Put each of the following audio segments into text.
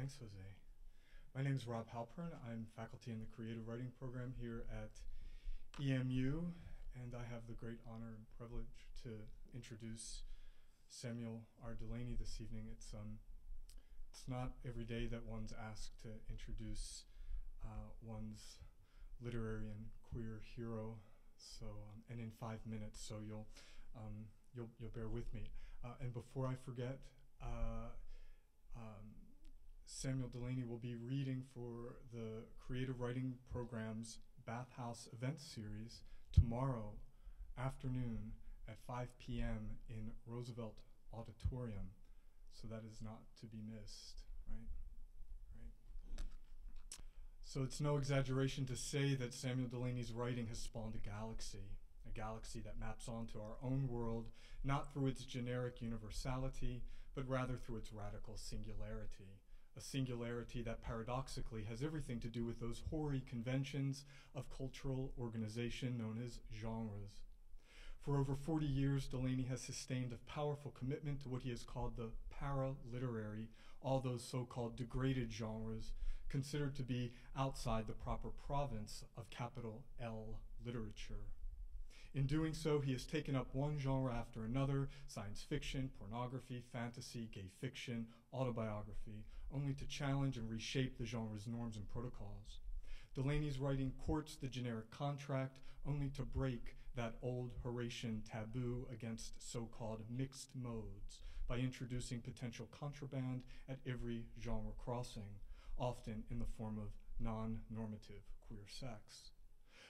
Thanks, Jose. My name is Rob Halpern. I'm faculty in the creative writing program here at EMU, and I have the great honor and privilege to introduce Samuel R. Delany this evening. It's not every day that one's asked to introduce one's literary and queer hero. So, and in 5 minutes, so you'll bear with me. And before I forget, Samuel Delany will be reading for the Creative Writing Program's Bathhouse Event Series tomorrow afternoon at 5 p.m. in Roosevelt Auditorium. So that is not to be missed, right? So it's no exaggeration to say that Samuel Delany's writing has spawned a galaxy that maps onto our own world, not through its generic universality, but rather through its radical singularity. A singularity that paradoxically has everything to do with those hoary conventions of cultural organization known as genres. For over 40 years, Delany has sustained a powerful commitment to what he has called the para-literary, all those so-called degraded genres, considered to be outside the proper province of capital L literature. In doing so, he has taken up one genre after another: science fiction, pornography, fantasy, gay fiction, autobiography, only to challenge and reshape the genre's norms and protocols. Delany's writing courts the generic contract, only to break that old Horatian taboo against so-called mixed modes by introducing potential contraband at every genre crossing, often in the form of non-normative queer sex.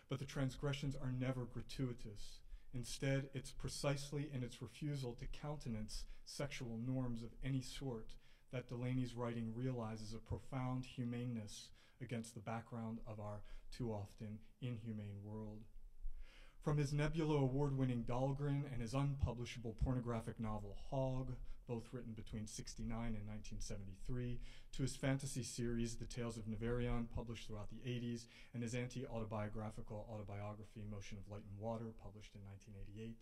But the transgressions are never gratuitous. Instead, it's precisely in its refusal to countenance sexual norms of any sort that Delany's writing realizes a profound humaneness against the background of our too often inhumane world. From his Nebula Award-winning Dahlgren and his unpublishable pornographic novel Hog, both written between '69 and 1973, to his fantasy series The Tales of Neverion, published throughout the '80s, and his anti-autobiographical autobiography Motion of Light and Water, published in 1988.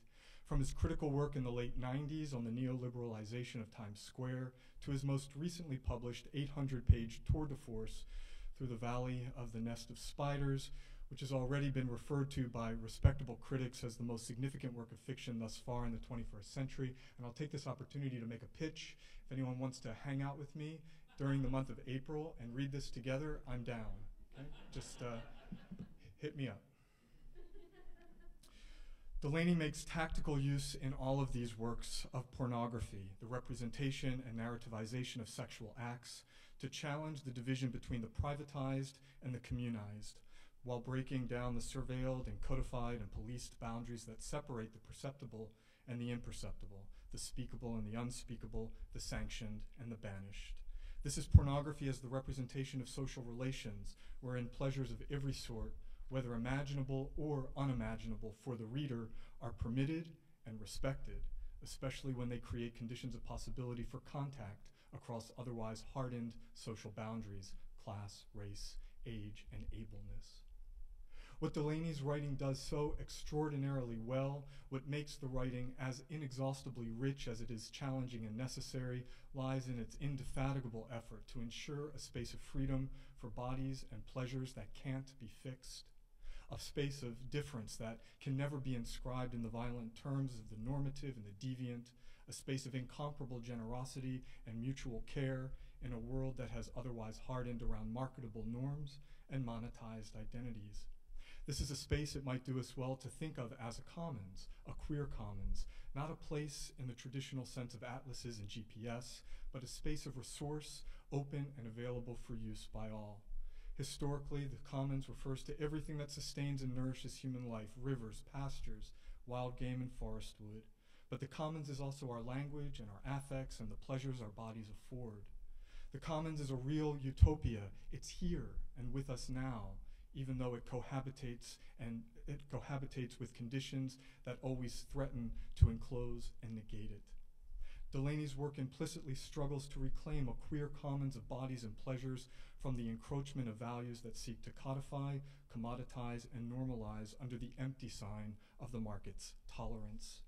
From his critical work in the late '90s on the neoliberalization of Times Square, to his most recently published 800-page tour de force through the Valley of the Nest of Spiders, which has already been referred to by respectable critics as the most significant work of fiction thus far in the 21st century. And I'll take this opportunity to make a pitch. If anyone wants to hang out with me during the month of April and read this together, I'm down. Okay? Just hit me up. Delany makes tactical use in all of these works of pornography, the representation and narrativization of sexual acts, to challenge the division between the privatized and the communized, while breaking down the surveilled and codified and policed boundaries that separate the perceptible and the imperceptible, the speakable and the unspeakable, the sanctioned and the banished. This is pornography as the representation of social relations, wherein pleasures of every sort, whether imaginable or unimaginable for the reader, are permitted and respected, especially when they create conditions of possibility for contact across otherwise hardened social boundaries, class, race, age, and ableness. What Delany's writing does so extraordinarily well, what makes the writing as inexhaustibly rich as it is challenging and necessary, lies in its indefatigable effort to ensure a space of freedom for bodies and pleasures that can't be fixed, a space of difference that can never be inscribed in the violent terms of the normative and the deviant, a space of incomparable generosity and mutual care in a world that has otherwise hardened around marketable norms and monetized identities. This is a space it might do us well to think of as a commons, a queer commons, not a place in the traditional sense of atlases and GPS, but a space of resource, open and available for use by all. Historically, the commons refers to everything that sustains and nourishes human life: rivers, pastures, wild game, and forest wood. But the commons is also our language and our affects and the pleasures our bodies afford. The commons is a real utopia. It's here and with us now, even though it cohabitates with conditions that always threaten to enclose and negate it. Delany's work implicitly struggles to reclaim a queer commons of bodies and pleasures from the encroachment of values that seek to codify, commoditize, and normalize under the empty sign of the market's tolerance.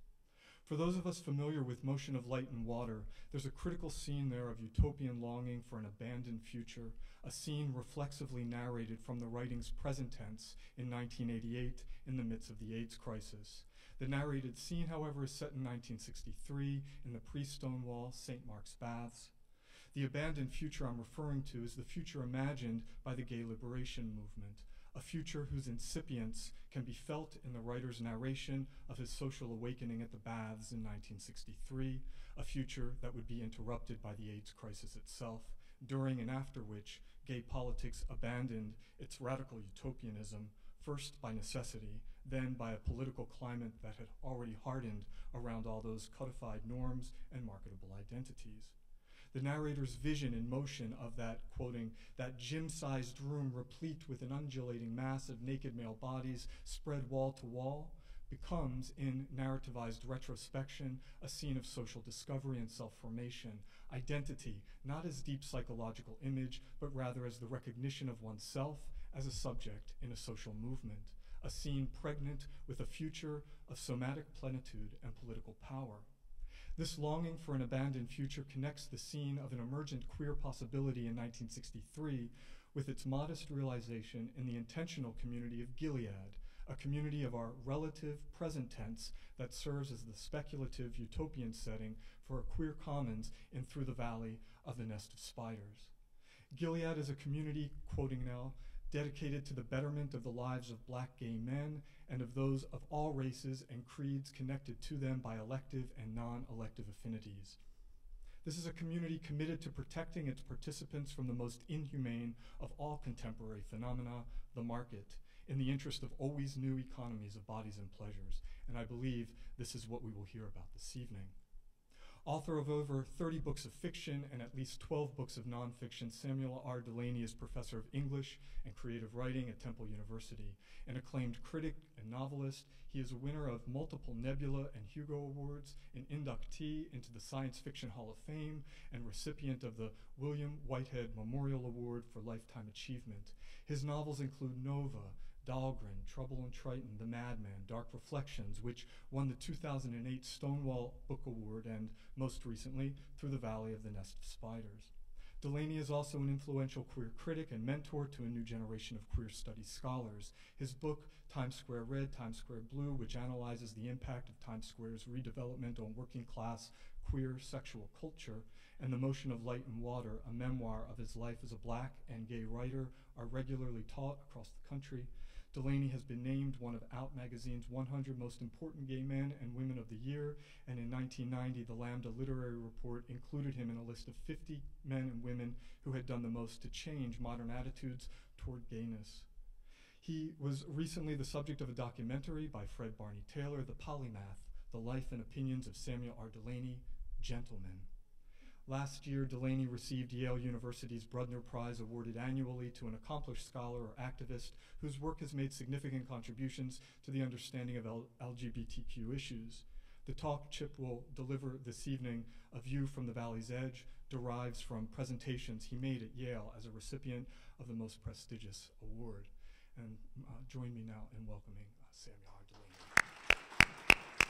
For those of us familiar with Motion of Light and Water, there's a critical scene there of utopian longing for an abandoned future, a scene reflexively narrated from the writing's present tense in 1988 in the midst of the AIDS crisis. The narrated scene, however, is set in 1963 in the pre-Stonewall St. Mark's Baths. The abandoned future I'm referring to is the future imagined by the gay liberation movement, a future whose incipience can be felt in the writer's narration of his social awakening at the baths in 1963, a future that would be interrupted by the AIDS crisis itself, during and after which gay politics abandoned its radical utopianism, first by necessity, then by a political climate that had already hardened around all those codified norms and marketable identities. The narrator's vision in Motion of that, quoting, that gym-sized room replete with an undulating mass of naked male bodies spread wall to wall, becomes, in narrativized retrospection, a scene of social discovery and self-formation, identity, not as deep psychological image, but rather as the recognition of oneself as a subject in a social movement, a scene pregnant with a future of somatic plenitude and political power. This longing for an abandoned future connects the scene of an emergent queer possibility in 1963 with its modest realization in the intentional community of Gilead, a community of our relative present tense that serves as the speculative utopian setting for a queer commons in Through the Valley of the Nest of Spiders. Gilead is a community, quoting now, dedicated to the betterment of the lives of Black gay men and of those of all races and creeds connected to them by elective and non-elective affinities. This is a community committed to protecting its participants from the most inhumane of all contemporary phenomena, the market, in the interest of always new economies of bodies and pleasures, and I believe this is what we will hear about this evening. Author of over 30 books of fiction and at least 12 books of nonfiction, Samuel R. Delany is professor of English and creative writing at Temple University. An acclaimed critic and novelist, he is a winner of multiple Nebula and Hugo Awards, an inductee into the Science Fiction Hall of Fame, and recipient of the William Whitehead Memorial Award for Lifetime Achievement. His novels include Nova, Dahlgren, Trouble in Triton, The Madman, Dark Reflections, which won the 2008 Stonewall Book Award, and most recently, Through the Valley of the Nest of Spiders. Delany is also an influential queer critic and mentor to a new generation of queer studies scholars. His book, Times Square Red, Times Square Blue, which analyzes the impact of Times Square's redevelopment on working class queer sexual culture, and The Motion of Light and Water, a memoir of his life as a Black and gay writer, are regularly taught across the country. Delany has been named one of Out Magazine's 100 Most Important Gay Men and Women of the Year, and in 1990, the Lambda Literary Report included him in a list of 50 men and women who had done the most to change modern attitudes toward gayness. He was recently the subject of a documentary by Fred Barney Taylor, The Polymath, The Life and Opinions of Samuel R. Delany, Gentleman. Last year, Delany received Yale University's Brudner Prize, awarded annually to an accomplished scholar or activist whose work has made significant contributions to the understanding of LGBTQ issues. The talk Chip will deliver this evening, A View from the Valley's Edge, derives from presentations he made at Yale as a recipient of the most prestigious award. And join me now in welcoming Samuel R. Delany.